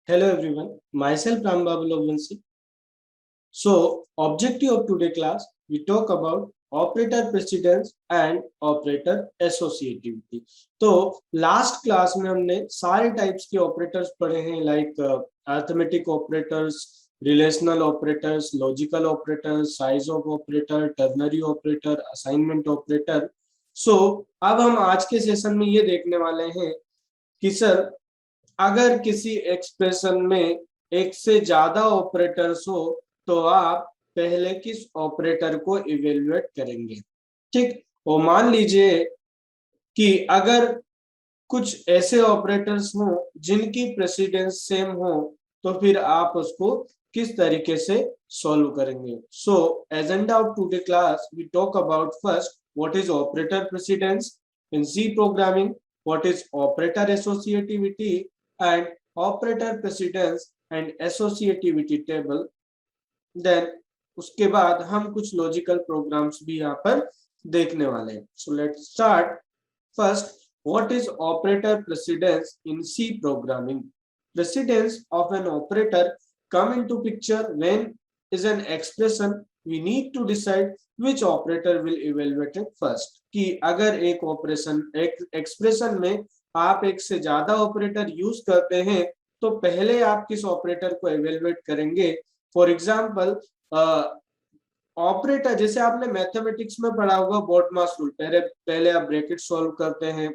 Hello everyone, myself Rambabu Logansi. So, objective of today class, we talk about operator precedence and operator associativity. तो last class में हमने सारे types के operators पढ़े हैं like arithmetic operators, relational operators, logical operators, size of operator, ternary operator, assignment operator. So अब हम आज के सेशन में ये देखने वाले हैं कि सर अगर किसी एक्सप्रेशन में एक से ज्यादा ऑपरेटर्स हो तो आप पहले किस ऑपरेटर को इवेल्युएट करेंगे. ठीक, वो मान लीजिए कि अगर कुछ ऐसे ऑपरेटर्स हो जिनकी प्रेसिडेंस सेम हो तो फिर आप उसको किस तरीके से सॉल्व करेंगे. So agenda of today class we talk about first what is operator precedence in C programming, what is operator associativity and operator precedence and associativity table. Then उसके बाद हम कुछ लॉजिकल प्रोग्राम्स भी यहाँ पर देखने वाले हैं. So let's start. First, what is operator precedence in C programming? Precedence of an operator come into picture when is an expression we need to decide which operator will evaluate it first. कि अगर एक operation एक expression में आप एक से ज्यादा operator use करते हैं तो पहले आप किस ऑपरेटर को इवेल्युएट करेंगे. फॉर एग्जांपल ऑपरेटर जैसे आपने मैथमेटिक्स में पढ़ा होगा बॉडमास रूल, पहले आप ब्रैकेट सॉल्व करते हैं,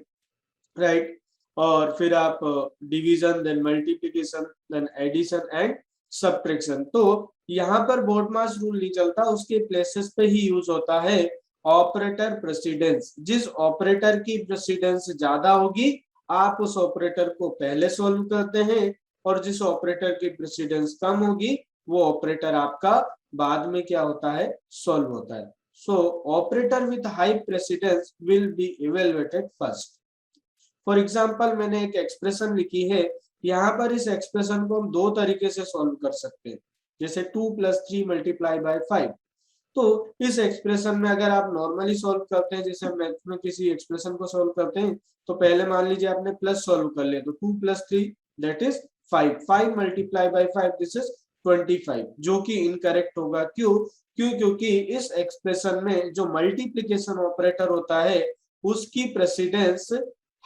राइट, और फिर आप division, then multiplication, then addition and subtraction. तो यहाँ पर बॉडमास रूल नहीं चलता, उसके प्लेसेस पे ही यूज होता है ऑपरेटर प्रेसिडेंस. जिस ऑपरेटर की प्रेसिडेंस ज्यादा होगी आप उस ऑपरेटर को पहले सॉल्व करते हैं, और जिस ऑपरेटर की प्रेसिडेंस कम होगी वो ऑपरेटर आपका बाद में क्या होता है, सॉल्व होता है. So operator with high precedence will be evaluated first. For example मैंने एक एक्सप्रेशन लिखी है, यहाँ पर इस एक्सप्रेशन को हम दो तरीके से सॉल्व कर सकते हैं, जैसे 2 + 3 × 5. तो इस एक्सप्रेशन में अगर आप नॉर्मली सॉल्व करते हैं, जैसे मैथ में किसी एक्सप्रेशन को सॉल्व करते हैं, तो पहले मान लीजिए आपने प्लस सॉल्व कर लिया, तो 2 + 3 दैट इज 5. 5 × 5 दिस इज 25, जो कि इनकरेक्ट होगा. क्योंकि इस एक्सप्रेशन में जो मल्टीप्लिकेशन ऑपरेटर होता है उसकी प्रेसिडेंस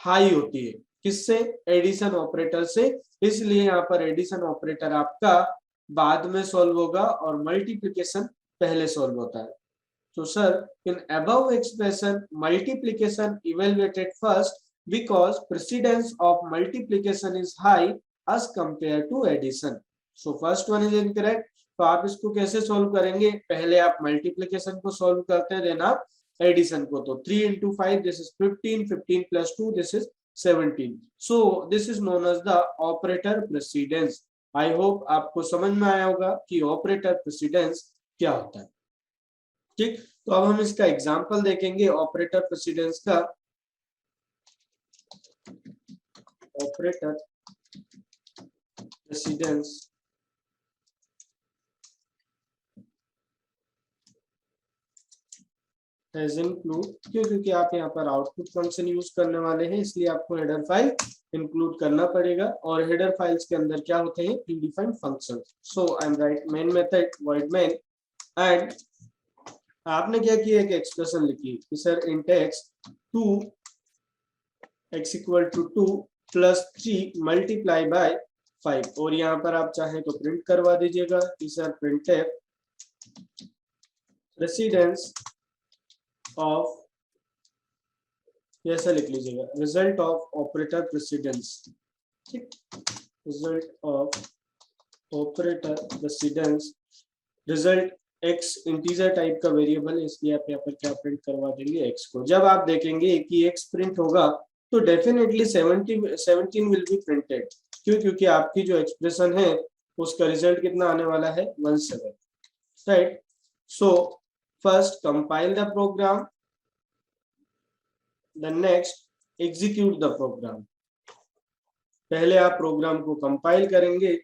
हाई होती है. किससे? एडिशन ऑपरेटर से. इसलिए यहाँ पर एडिशन ऑपरेटर आपका बाद में सॉल्व होगा और मल्टीप्लिकेशन पहले सॉल्व होता है. So sir, in above expression, multiplication evaluated first because precedence of multiplication is high as compared to addition. So first one is incorrect. तो आप इसको कैसे सॉल्व करेंगे, पहले आप मल्टीप्लिकेशन को सॉल्व करते हैं, देन आप एडिशन को. तो 3 × 5 this is 15, 15 + 2 this is 17. So this is known as the operator precedence. I hope आपको समझ में आया होगा कि ऑपरेटर प्रेसिडेंस क्या होता है. ठीक, तो अब हम इसका एग्जांपल देखेंगे ऑपरेटर प्रेसिडेंस का. ऑपरेटर प्रेसिडेंस एज इंक्लूड, क्योंकि आप यहाँ पर आउटपुट फंक्शन यूज करने वाले हैं इसलिए आपको हेडर फाइल इंक्लूड करना पड़ेगा, और हेडर फाइल्स के अंदर क्या होते हैं, predefined functions. So I am right main method void main, and आपने क्या किया, एक एक्सप्रेशन लिखी कि सर int x 2 x = 2 + 3 × 5, और यहाँ पर आप चाहें तो प्रिंट करवा दीजिएगा कि सर printf प्रेसिडेंस ऑफ, ऐसा लिख लीजिएगा, रिजल्ट ऑफ ऑपरेटर प्रेसिडेंस. ठीक, result of operator precedence. Result x integer type का वेरिएबल है इसलिए आप यहाँ पर क्या प्रिंट करवा देंगे, x को. जब आप देखेंगे कि x प्रिंट होगा तो डेफिनेटली 17 विल बी प्रिंटेड. क्योंकि आपकी जो एक्सप्रेशन है उसका रिजल्ट कितना आने वाला है, 17, right. So first compile the program, then next execute the program. पहले आप प्रोग्राम को कंपाइल करेंगे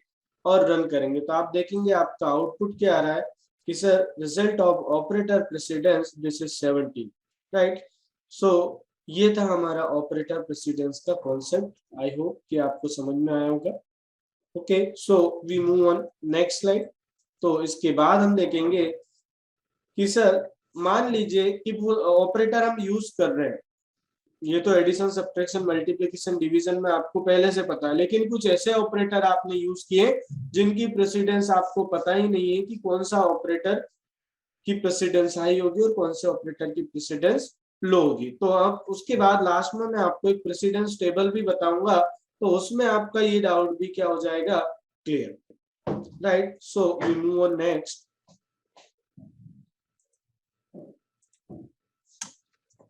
और रन करेंगे तो आप देखेंगे आपका आउटपुट क्या आ रहा है कि sir result of operator precedence this is 17, right. So ये था हमारा ऑपरेटर प्रेसिडेंस का कॉन्सेप्ट. आई होप कि आपको समझ में आया होगा. Okay, so we move on next slide. तो इसके बाद हम देखेंगे कि सर मान लीजिए कि वो ऑपरेटर हम यूज कर रहे हैं, ये तो एडिशन सब्ट्रैक्शन मल्टीप्लिकेशन डिवीजन में आपको पहले से पता है, लेकिन कुछ ऐसे ऑपरेटर आपने यूज किए जिनकी प्रेसिडेंस आपको पता ही नहीं है कि कौन सा ऑपरेटर की प्रेसिडेंस हाई होगी और कौन से ऑपरेटर की प्रेसिडेंस लो होगी। तो अब उसके बाद लास्ट में मैं आपको एक प्रेसिडेंस टेबल भी बताऊंगा, तो उसमें आपका ये डाउट भी क्या हो जाएगा, clear, right. So we move on next.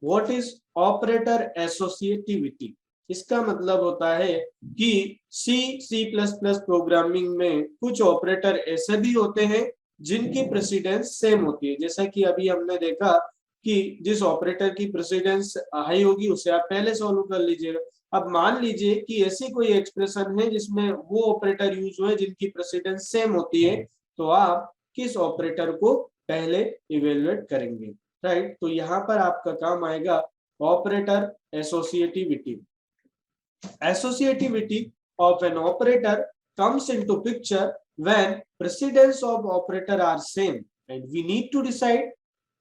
What is operator associativity? इसका मतलब होता है कि सी प्लस प्लस प्रोग्रामिंग में कुछ ऑपरेटर ऐसे भी होते हैं जिनकी प्रेसिडेंस सेम होती है। जैसा कि अभी हमने देखा कि जिस ऑपरेटर की प्रेसिडेंस हाई होगी उसे आप पहले सॉल्व कर लीजिएगा। अब मान लीजिए कि ऐसी कोई एक्सप्रेशन है जिसमें वो ऑपरेटर यूज हुए जिनकी प्रेसिडेंस सेम होती है, तो आप किस ऑपरेटर को पहले इवेलुएट करेंगे, राइट। तो यहाँ पर आपका काम आएगा operator associativity. Associativity of an operator comes into picture when precedence of operator are same and we need to decide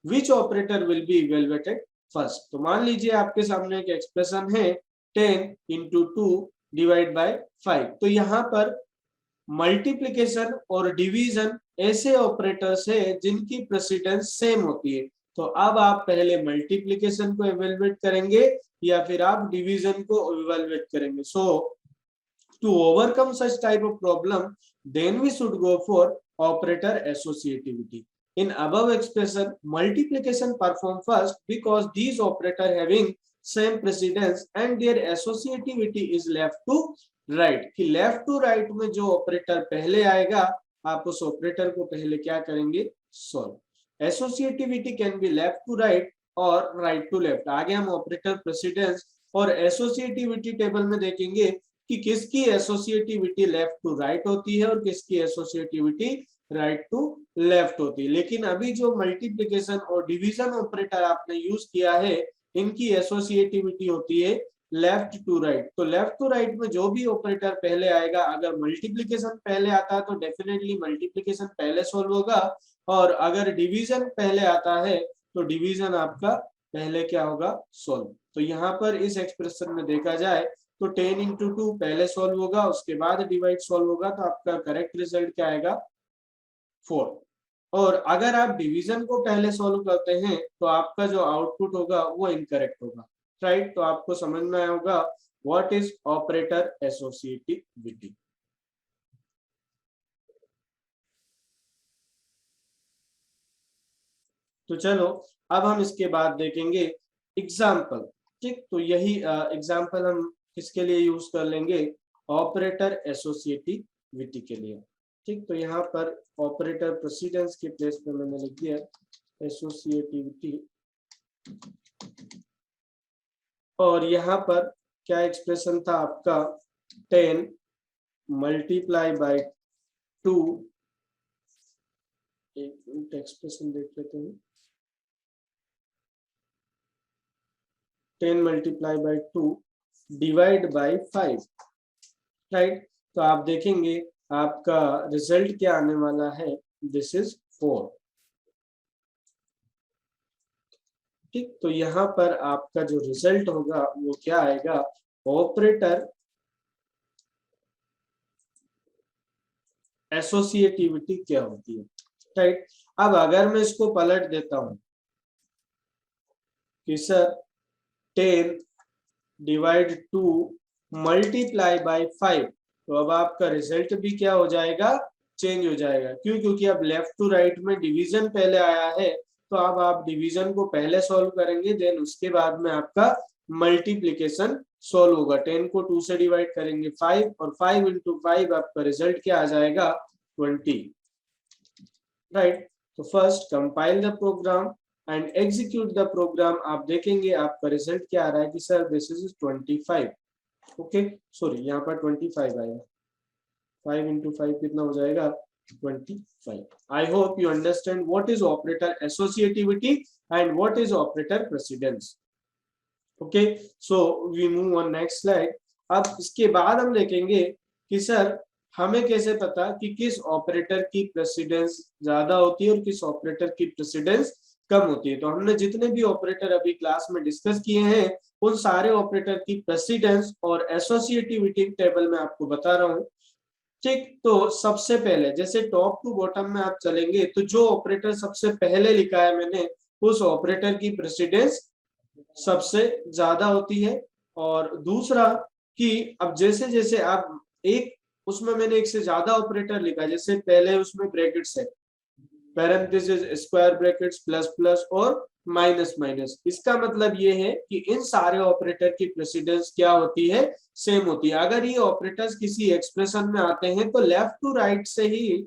which operator will be evaluated first। तो मान लीजिए आपके सामने एक एक्सप्रेशन है 10 into 2 डिवाइड बाय 5। तो यहाँ पर मल्टीप्लिकेशन और डिवीजन ऐसे ऑपरेटर्स है जिनकी प्रेसिडेंस सेम होती है। तो अब आप पहले मल्टीप्लिकेशन को इवेलुएट करेंगे या फिर आप डिवीजन को इवेलुएट करेंगे। So to overcome such type of problem then we should go for operator associativity. In above expression, multiplication perform first because these operator having same precedence and their associativity is left to right। कि left to right में जो operator पहले आएगा आप उस operator को पहले क्या करेंगे, solve. Associativity can be left to right और राइट टू लेफ्ट। आगे हम ऑपरेटर प्रेसिडेंस और एसोसिएटिविटी टेबल में देखेंगे कि किसकी एसोसिएटिविटी लेफ्ट टू राइट होती है और किसकी एसोसिएटिविटी राइट टू लेफ्ट होती है। लेकिन अभी जो मल्टीप्लिकेशन और डिवीजन ऑपरेटर आपने यूज किया है इनकी एसोसिएटिविटी होती है लेफ्ट टू राइट। तो लेफ्ट टू राइट में जो भी ऑपरेटर पहले आएगा, अगर मल्टीप्लिकेशन पहले आता है तो डेफिनेटली मल्टीप्लिकेशन पहले सोल्व होगा, और अगर डिवीजन पहले आता है तो डिवीजन आपका पहले क्या होगा, सोल्व। तो यहाँ पर इस एक्सप्रेशन में देखा जाए तो 10 into 2 पहले सोल्व होगा, उसके बाद डिवाइड सोल्व होगा, तो आपका करेक्ट रिजल्ट क्या आएगा, 4। और अगर आप डिवीजन को पहले सॉल्व करते हैं तो आपका जो आउटपुट होगा वो इनकरेक्ट होगा, राइट। तो आपको समझ में आया होगा व्हाट इज ऑपरेटर एसोसिएटिविटी। तो चलो अब हम इसके बाद देखेंगे एग्जाम्पल, ठीक। तो यही एग्जाम्पल हम किसके लिए यूज कर लेंगे, ऑपरेटर एसोसिएटिविटी के लिए, ठीक। तो यहाँ पर ऑपरेटर प्रेसिडेंस के प्लेस पे मैंने लिख दिया एसोसिएटिविटी, और यहाँ पर क्या एक्सप्रेशन था आपका, 10 मल्टीप्लाई बाय 2, एक मिनट एक्सप्रेशन देख लेते हैं, 10 multiply by 2 divide by 5, right. तो आप देखेंगे आपका रिजल्ट क्या आने वाला है, दिस इज 4, ठीक। तो यहाँ पर आपका जो रिजल्ट होगा वो क्या आएगा, ऑपरेटर एसोसिएटिविटी क्या होती है, राइट। अब अगर मैं इसको पलट देता हूं कि सर 10 डिवाइड 2 मल्टीप्लाई बाय 5, तो अब आपका रिजल्ट भी क्या हो जाएगा, चेंज हो जाएगा। क्यों, क्योंकि अब लेफ्ट टू राइट में डिवीजन पहले आया है, तो अब आप डिवीजन को पहले सॉल्व करेंगे, देन उसके बाद में आपका मल्टीप्लिकेशन सॉल्व होगा। 10 को 2 से डिवाइड करेंगे 5, और 5 into 5 आपका रिजल्ट क्या आ जाएगा, 20, राइट। तो first compile the program and execute the program. आप देखेंगे आपका रिजल्ट क्या आ रहा है कि sir this is 25, okay, sorry यहाँ पर 25 आएगा, 5 into 5 कितना हो जाएगा, 25। I hope you understand what is operator associativity and what is operator precedence. Okay, so we move on next slide। अब इसके बाद हम देखेंगे कि सर हमें कैसे पता कि किस ऑपरेटर की प्रेसिडेंस ज्यादा होती है और किस ऑपरेटर की प्रेसिडेंस कम होती है? तो हमने जितने भी ऑपरेटर अभी क्लास में डिस्कस किए हैं उन सारे ऑपरेटर की प्रेसिडेंस और एसोसिएटिविटी टेबल में आपको बता रहा हूँ। ठीक, तो सबसे पहले जैसे टॉप टू बॉटम में आप चलेंगे तो जो ऑपरेटर सबसे पहले लिखा है मैंने उस ऑपरेटर की प्रेसिडेंस सबसे ज्यादा होती है। और दूसरा कि अब जैसे जैसे आप एक उसमें मैंने एक से ज्यादा ऑपरेटर लिखा है, जैसे पहले उसमें ब्रैकेट्स है, parenthesis, square brackets, plus plus और माइनस माइनस, इसका मतलब ये है कि इन सारे ऑपरेटर की प्रेसिडेंस क्या होती है? सेम होती है। अगर ये ऑपरेटर्स किसी एक्सप्रेशन में आते हैं तो लेफ्ट टू राइट से ही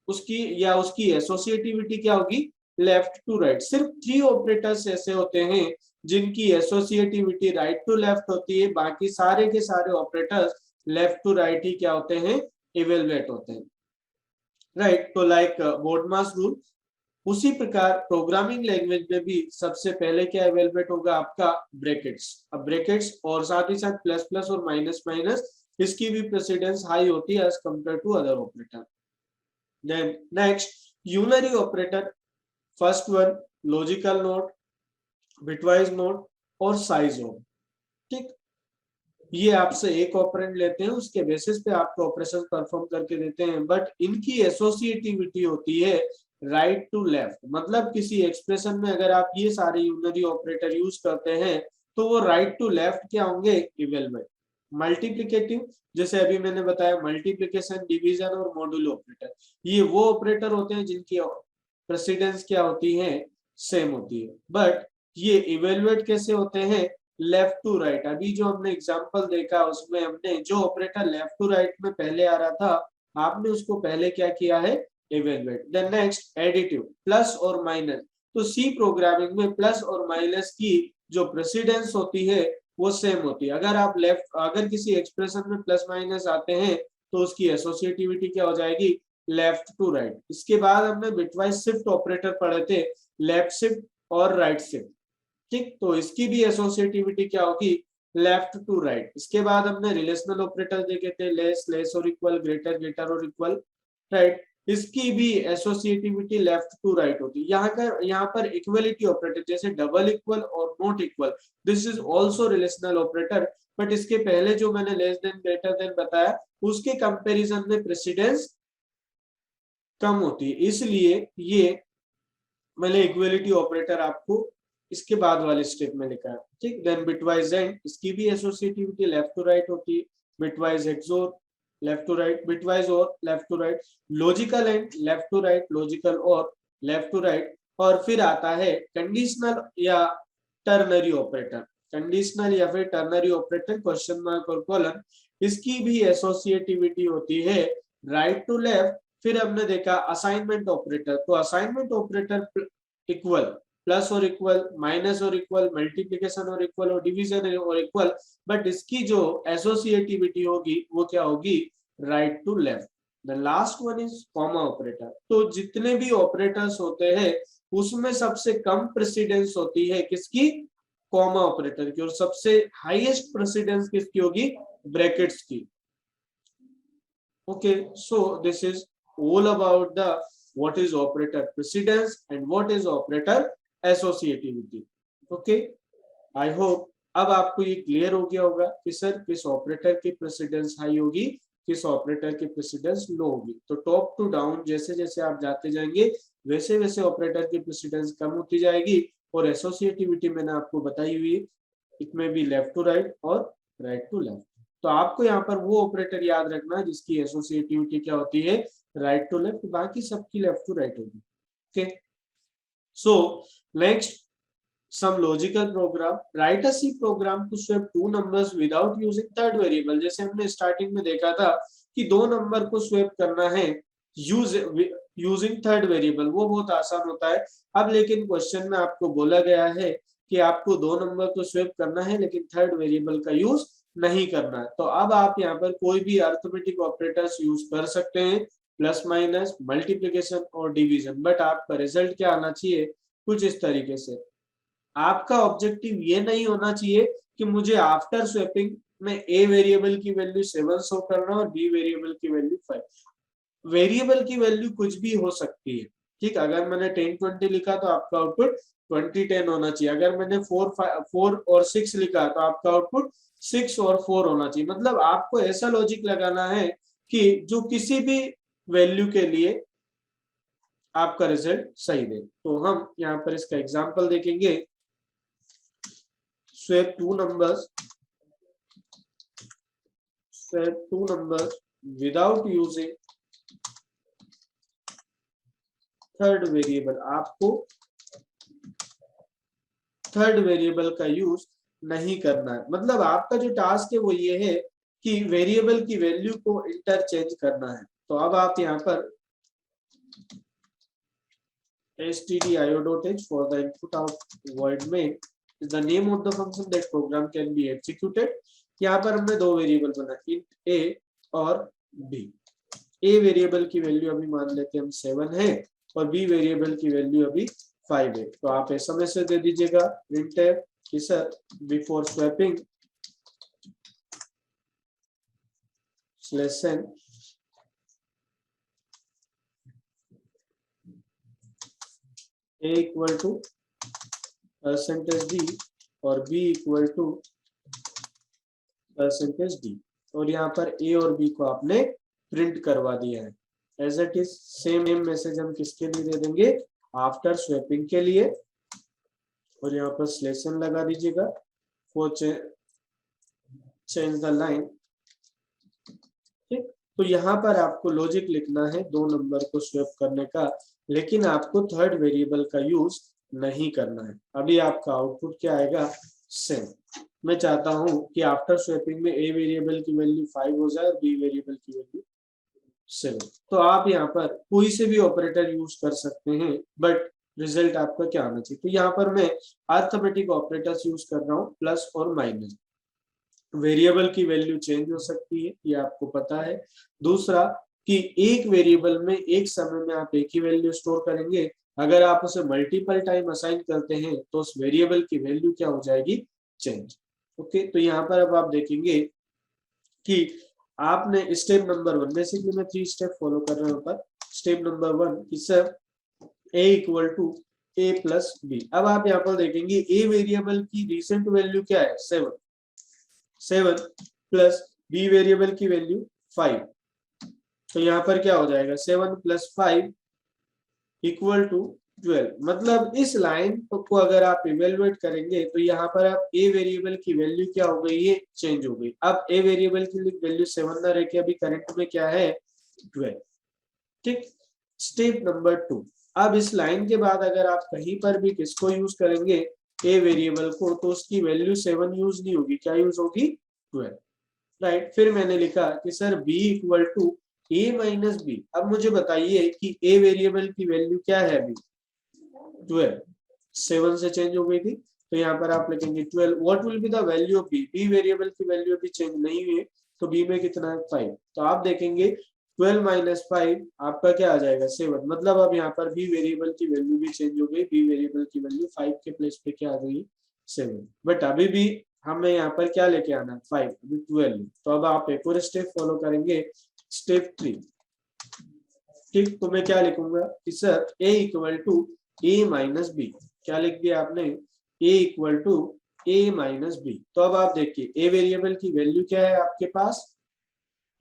उसकी या उसकी एसोसिएटिविटी क्या होगी? Left to right. सिर्फ 3 ऑपरेटर्स ऐसे होते हैं जिनकी एसोसिएटिविटी राइट टू लेफ्ट होती है, बाकी सारे के सारे ऑपरेटर्स लेफ्ट टू राइट ही क्या होते हैं? इवेलुएट होते हैं, राइट। तो लाइक बोर्डमास रूल, उसी प्रकार प्रोग्रामिंग लैंग्वेज में भी सबसे पहले क्या इवेलुएट होगा? आपका ब्रैकेट्स। अब ब्रैकेट्स और साथ ही साथ प्लस प्लस और माइनस माइनस, इसकी भी प्रेसिडेंस हाई होती है as compare to other operator. Then next, unary operator, first one logical node, bitwise node और size node। ठीक, ये आपसे एक ऑपरेंड लेते हैं, उसके बेसिस पे आपको ऑपरेशन परफॉर्म करके देते हैं, बट इनकी एसोसिएटिविटी होती है राइट टू लेफ्ट। मतलब किसी एक्सप्रेशन में अगर आप ये सारे यूनरी ऑपरेटर यूज करते हैं तो वो राइट टू लेफ्ट क्या होंगे? इवेलुएट। मल्टीप्लिकेटिव, जैसे अभी मैंने बताया मल्टीप्लिकेशन, डिवीजन और मॉड्यूल ऑपरेटर, ये वो ऑपरेटर होते हैं जिनकी प्रेसिडेंस क्या होती है? सेम होती है। बट ये इवेलुएट कैसे होते हैं? Left to right. अभी जो हमने एग्जांपल देखा उसमें हमने जो ऑपरेटर लेफ्ट टू राइट में पहले आ रहा था आपने उसको पहले क्या किया है? Evaluate. Then next additive, plus और माइनस। तो सी प्रोग्रामिंग में प्लस और माइनस की जो प्रेसिडेंस होती है वो सेम होती है। अगर किसी एक्सप्रेशन में प्लस माइनस आते हैं तो उसकी एसोसिएटिविटी क्या हो जाएगी? Left to right. इसके बाद हमने बिटवाइज शिफ्ट ऑपरेटर पढ़े थे, लेफ्ट शिफ्ट और राइट शिफ्ट। ठीक, तो इसकी भी एसोसिएटिविटी क्या होगी? Left to right. इसके बाद हमने रिलेशनल ऑपरेटर देखे थे, लेस, लेस और इक्वल, ग्रेटर, ग्रेटर और इक्वल, राइट। इसकी भी एसोसिएटिविटी लेफ्ट टू राइट होती है। यहाँ पर इक्वलिटी ऑपरेटर जैसे डबल इक्वल और not equal, this is also relational operator, but इसके पहले जो मैंने लेस देन, ग्रेटर देन बताया उसके कंपैरिजन में प्रेसिडेंस कम होती है, इसलिए ये मैंने इक्वलिटी ऑपरेटर आपको इसके बाद वाले स्टेप में लिखा है। ठीक, देन बिटवाइज एंड, इसकी भी एसोसिएटिविटी लेफ्ट टू राइट होती है। Bitwise XOR, left to right, bitwise or left to right, logical and left to right, logical or left to right. और फिर आता है कंडीशनल या टर्नरी ऑपरेटर, कंडीशनल या फिर टर्नरी ऑपरेटर, क्वेश्चन मार्क और कॉलन, इसकी भी एसोसिएटिविटी होती है राइट टू लेफ्ट। फिर हमने देखा असाइनमेंट ऑपरेटर, तो असाइनमेंट ऑपरेटर इक्वल, प्लस और इक्वल, माइनस और इक्वल, मल्टीप्लिकेशन और इक्वल और डिवीजन और इक्वल, बट इसकी जो एसोसिएटिविटी होगी वो क्या होगी? Right to left. The last one is comma operator. तो जितने भी ऑपरेटर्स होते हैं उसमें सबसे कम प्रेसिडेंस होती है किसकी? कॉमा ऑपरेटर की, और सबसे हाईएस्ट प्रेसिडेंस किसकी होगी? ब्रैकेट्स की। Okay, so this is all about the what is operator precedence and what is operator associativity. Okay, I hope अब आपको ये क्लियर हो गया होगा कि सर किस ऑपरेटर की प्रेसिडेंस हाई होगी, किस ऑपरेटर की प्रेसिडेंस लो होगी। तो टॉप टू डाउन जैसे जैसे आप जाते जाएंगे वैसे वैसे ऑपरेटर की प्रेसिडेंस कम होती जाएगी, और एसोसिएटिविटी मैंने आपको बताई हुई, इसमें भी लेफ्ट टू राइट और राइट टू लेफ्ट। तो आपको यहाँ पर वो ऑपरेटर याद रखना है जिसकी एसोसिएटिविटी क्या होती है? राइट टू लेफ्ट, बाकी सबकी लेफ्ट टू राइट होगी। Okay, so next some logical program, write a C program to swap two numbers without using third variable। जैसे हमने स्टार्टिंग में देखा था कि दो नंबर को स्वैप करना है यूजिंग थर्ड वेरिएबल, वो बहुत आसान होता है। अब लेकिन क्वेश्चन में आपको बोला गया है कि आपको दो नंबर को स्वैप करना है लेकिन थर्ड वेरिएबल का यूज नहीं करना है। तो अब आप यहाँ पर कोई भी अरिथमेटिक ऑपरेटर्स यूज कर सकते हैं, प्लस माइनस, मल्टीप्लिकेशन और डिवीजन, बट आपका रिजल्ट क्या आना चाहिए? कुछ इस तरीके से। आपका ऑब्जेक्टिव ये नहीं होना चाहिए कि मुझे आफ्टर स्वैपिंग में ए वेरिएबल की वैल्यू 7 शो करना और बी वेरिएबल की वैल्यू 5। वेरिएबल की वैल्यू कुछ भी हो सकती है, ठीक। अगर मैंने 10-20 लिखा तो आपका आउटपुट 20-10 होना चाहिए। अगर मैंने 4 और 6 लिखा तो आपका आउटपुट 6 और 4 होना चाहिए। मतलब आपको ऐसा लॉजिक लगाना है कि जो किसी भी वैल्यू के लिए आपका रिजल्ट सही दे। तो हम यहाँ पर इसका एग्जांपल देखेंगे। Swap two numbers without using third variable. आपको थर्ड वेरिएबल का यूज नहीं करना है। मतलब आपका जो टास्क है वो ये है कि वेरिएबल की वैल्यू को इंटरचेंज करना है। तो अब आप यहाँ पर stdio.h for the input out void main is the name of the function that program can be executed। यहाँ पर हमने दो वेरिएबल बना, int a और b। a वेरिएबल की वैल्यू अभी मान लेते हैं हम 7 है और b वेरिएबल की वैल्यू अभी 5 है। तो आप ऐसा मैसेज दे दीजिएगा printf कि sir before swapping /n a equal to %d और b इक्वल टू %d। और यहाँ पर a और b को आपने प्रिंट करवा दिया है। As it is same message हम किसके लिए दे देंगे, आफ्टर स्वैपिंग के लिए। और यहाँ पर /n लगा दीजिएगा फॉर चेंज द लाइन, ठीक। तो यहाँ पर आपको लॉजिक लिखना है दो नंबर को स्वैप करने का, लेकिन आपको थर्ड वेरिएबल का यूज नहीं करना है। अभी आपका आउटपुट क्या आएगा, सेम। मैं चाहता हूं कि आफ्टर स्वैपिंग में ए वेरिएबल की वैल्यू 5 हो जाए और बी वेरिएबल की वैल्यू 7। तो आप यहाँ पर कोई से भी ऑपरेटर यूज कर सकते हैं, बट रिजल्ट आपका क्या आना चाहिए। तो यहाँ पर मैं अरिथमेटिक ऑपरेटर्स यूज कर रहा हूँ, प्लस और माइनस। वेरिएबल की वैल्यू चेंज हो सकती है, ये आपको पता है। दूसरा कि एक वेरिएबल में एक समय में आप एक ही वैल्यू स्टोर करेंगे। अगर आप उसे मल्टीपल टाइम असाइन करते हैं तो उस वेरिएबल की वैल्यू क्या हो जाएगी, चेंज। ओके, तो यहाँ पर अब आप देखेंगे कि आपने स्टेप नंबर 1, बेसिकली मैं 3 स्टेप फॉलो कर रहा हूँ पर स्टेप नंबर 1 कि sir a equal to a plus b। अब आप यहाँ पर देखेंगे a वेरिएबल की रिसेंट वैल्यू क्या है, 7 प्लस b वेरिएबल की वैल्यू 5। तो यहाँ पर क्या हो जाएगा, 7 + 5 = 12। मतलब इस लाइन को अगर आप इवेलुएट करेंगे तो यहाँ पर आप a वेरिएबल की वैल्यू क्या हो गई है, चेंज हो गई। अब a वेरिएबल की वैल्यू 7 ना रह के अभी करंट में क्या है, 12, ठीक। स्टेप नंबर 2, अब इस लाइन के बाद अगर आप कहीं पर भी किसको यूज करेंगे, a वेरिएबल को, तो उसकी वैल्यू 7 यूज नहीं होगी, क्या यूज होगी, 12, राइट। फिर मैंने लिखा कि sir b equal to a minus b। अब मुझे बताइए कि a वेरिएबल की वैल्यू क्या है अभी, 12, 7 से चेंज हो गई थी। तो यहाँ पर आप लिखेंगे 12। What will be the value of b, b variable की वैल्यू अभी चेंज नहीं हुई है, तो b में कितना है, 5। तो आप देखेंगे 12 - 5 आपका क्या आ जाएगा, 7। मतलब अब यहाँ पर b वेरिएबल की वैल्यू भी चेंज हो गई, b वेरिएबल की वैल्यू 5 के प्लेस पे क्या आ गई, 7। बट अभी भी हमें यहाँ पर क्या लेके आना है, 5, अभी 12। तो अब आप एक और स्टेप फॉलो करेंगे, स्टेप 3, ठीक। तो मैं क्या लिखूंगा कि sir a equal to a minus b। क्या लिख दिया आपने, a equal to a minus b। तो अब आप देखिए a वेरिएबल की वैल्यू क्या है आपके पास,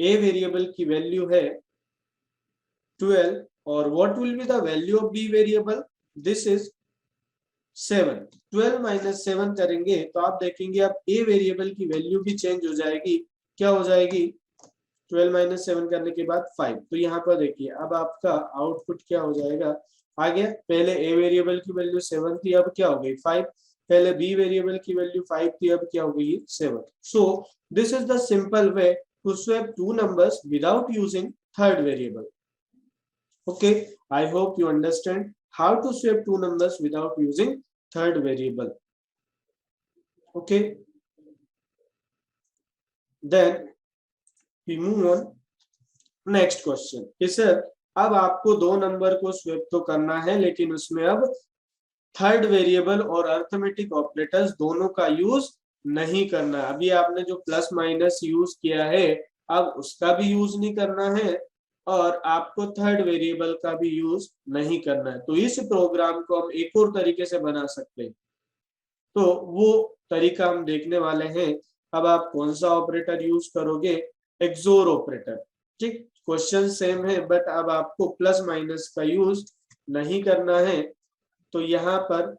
a वेरिएबल की वैल्यू है 12 और what will be the value of b variable, this is 7। 12 - 7 करेंगे तो आप देखेंगे अब a वेरिएबल की वैल्यू भी चेंज हो जाएगी, क्या हो जाएगी, 12 - 7 करने के बाद 5। तो यहाँ पर देखिए अब आपका आउटपुट क्या हो जाएगा, आगे पहले a वेरिएबल की वैल्यू 7 थी, अब क्या हो गई 5। पहले b वेरिएबल की वैल्यू 5 थी, अब क्या हो गई 7। So this is the simple way to swap two numbers without using third variable. Okay, I hope you understand how to swap two numbers without using third variable. Okay, then we move on next question कि sir अब आपको दो number को swap तो करना है, लेकिन उसमें अब थर्ड वेरिएबल और अरिथमेटिक ऑपरेटर्स दोनों का यूज नहीं करना है। अभी आपने जो प्लस माइनस यूज किया है अब उसका भी यूज नहीं करना है और आपको थर्ड वेरिएबल का भी यूज नहीं करना है। तो इस प्रोग्राम को हम एक और तरीके से बना सकते हैं, तो वो तरीका हम देखने वाले हैं। अब आप कौन सा ऑपरेटर यूज करोगे? XOR operator. ठीक, क्वेश्चन सेम है बट अब आपको प्लस माइनस का यूज नहीं करना है। तो यहाँ पर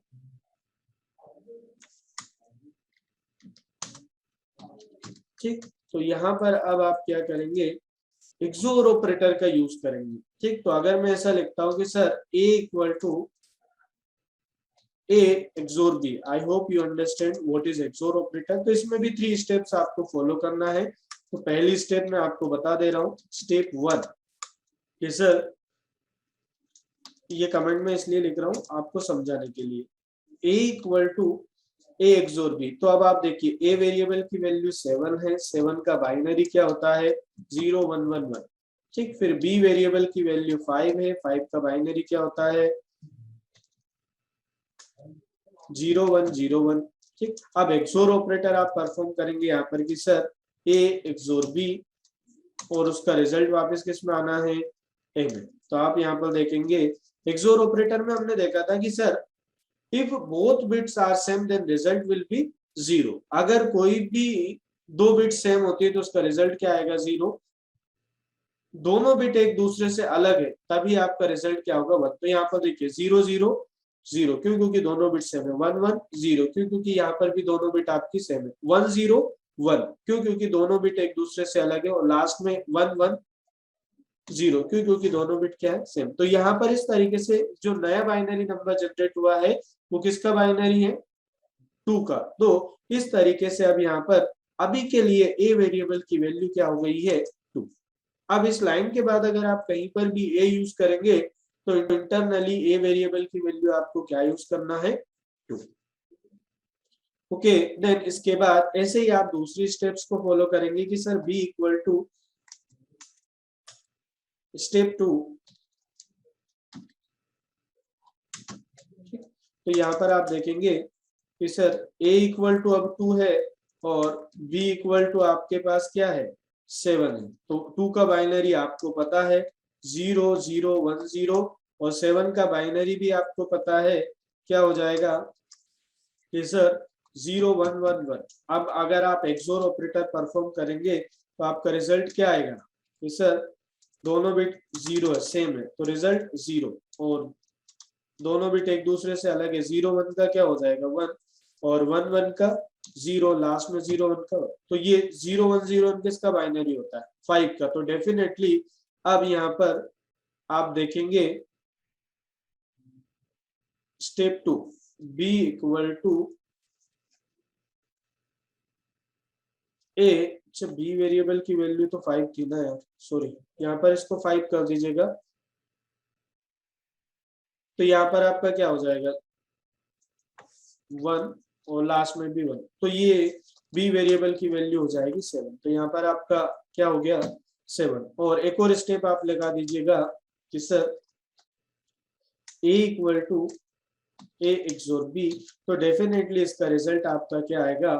ठीक, तो यहाँ पर अब आप क्या करेंगे? एक्सोर ऑपरेटर का यूज करेंगे। ठीक, तो अगर मैं ऐसा लिखता हूं कि sir a equal to a XOR b, I hope you understand what is XOR operator. तो इसमें भी 3 स्टेप्स आपको फॉलो करना है। तो पहली स्टेप मैं आपको बता दे रहा हूं, स्टेप 1 कि सर ये कमेंट में इसलिए लिख रहा हूं आपको समझाने के लिए, a equal to a XOR b। तो अब आप देखिए a वेरिएबल की वैल्यू 7 है, 7 का बाइनरी क्या होता है? 0 1 1 1। ठीक, फिर b वेरिएबल की वैल्यू 5 है, 5 का बाइनरी क्या होता है? 0 1 0 1। ठीक, अब एक्सोर ऑपरेटर आप परफॉर्म करेंगे यहाँ पर कि सर a एक्सोर b और उसका रिजल्ट वापस किस में आना है? a में। तो आप यहाँ पर देखेंगे एक्सोर ऑपरेटर में हमने देखा था कि sir if both bits are same then result will be 0। अगर कोई भी दो बिट सेम होती है तो उसका रिजल्ट क्या आएगा? 0। दोनों बिट एक दूसरे से अलग है तभी आपका रिजल्ट क्या होगा? 1। तो यहाँ पर देखिए 0 0 0 क्यों? क्योंकि दोनों बिट सेम है। 1 1 0 क्यों? क्योंकि यहाँ पर भी दोनों बिट आपकी सेम है। 1 0 1 क्यों? क्योंकि दोनों बिट एक दूसरे से अलग है। और लास्ट में 1 1 0 क्यों? क्योंकि दोनों बिट क्या है? सेम। तो यहाँ पर इस तरीके से जो नया बाइनरी नंबर जनरेट हुआ है वो किसका बाइनरी है? 2 का। तो इस तरीके से अब यहाँ पर अभी के लिए a वेरिएबल की वैल्यू क्या हो गई है? 2। अब इस लाइन के बाद अगर आप कहीं पर भी a यूज करेंगे तो इंटरनली a वेरिएबल की वैल्यू आपको क्या यूज करना है? 2। ओके, देन इसके बाद ऐसे ही आप दूसरी स्टेप्स को फॉलो करेंगे कि sir b equal to step 2। तो यहाँ पर आप देखेंगे कि सर a इक्वल टू अब 2 है और b इक्वल टू आपके पास क्या है? 7 है। तो 2 का बाइनरी आपको पता है 0 0 1 0 और 7 का बाइनरी भी आपको पता है क्या हो जाएगा? कि सर 0 1 1 1। अब अगर आप एक्सोर ऑपरेटर परफॉर्म करेंगे तो आपका रिजल्ट क्या आएगा? कि सर दोनों बिट 0 है, सेम है, तो रिजल्ट 0। और दोनों बिट एक दूसरे से अलग है। 0 1 का क्या हो जाएगा? 1 और 1 1 का 0, लास्ट में 0 1 का। तो ये 0 1 0 1 किसका बाइनरी होता है? 5 का। तो डेफिनेटली अब यहाँ पर आप देखेंगे step 2 b equal to a। अच्छा, b वेरिएबल की वैल्यू तो 5 थी ना यार, सॉरी, यहाँ पर इसको 5 कर दीजिएगा। तो यहाँ पर आपका क्या हो जाएगा? 1 और लास्ट में भी 1। तो ये b वेरिएबल की वैल्यू हो जाएगी 7। तो यहाँ पर आपका क्या हो गया? 7। और एक और स्टेप आप लगा दीजिएगा कि sir a equal to a XOR b। तो डेफिनेटली इसका रिजल्ट आपका क्या आएगा?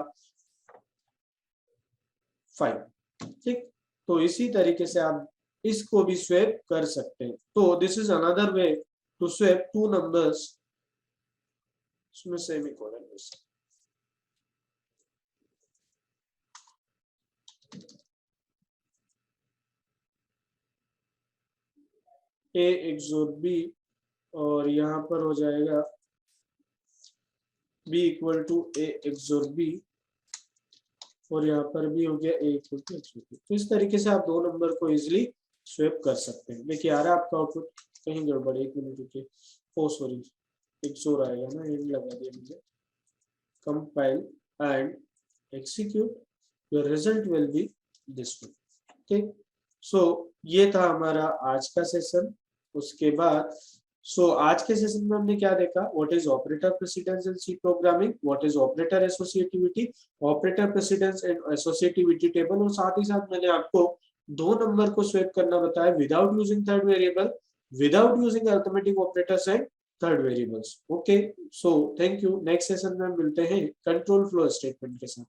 5। ठीक, तो इसी तरीके से आप इसको भी स्वैप कर सकते हैं। तो this is another way to swap 2 numbers. इसमें सेमीकोलन a एक्सोर b और यहाँ पर हो जाएगा b equal to a XOR b और यहाँ पर भी हो गया a equal to XOR b। तो इस तरीके से आप दो नंबर को इजिली स्वैप कर सकते हैं। देखिए आ रहा है आपका आउटपुट, कहीं गड़बड़, 1 मिनट रुकिए। ओ सॉरी, एक्सोर आएगा ना, एंड लगा दिया मुझे। Compile and execute, your result will B this one. ठीक, सो ये था हमारा आज का सेशन। उसके बाद आज के सेशन में हमने क्या देखा? What is operator precedence in C programming, what is operator associativity, operator precedence and associativity table, और साथ ही साथ मैंने आपको 2 नंबर को स्वैप करना बताया without using third variable, without using arithmetic operators and third variables. Okay, so thank you. Next session में मिलते हैं कंट्रोल फ्लो स्टेटमेंट के साथ।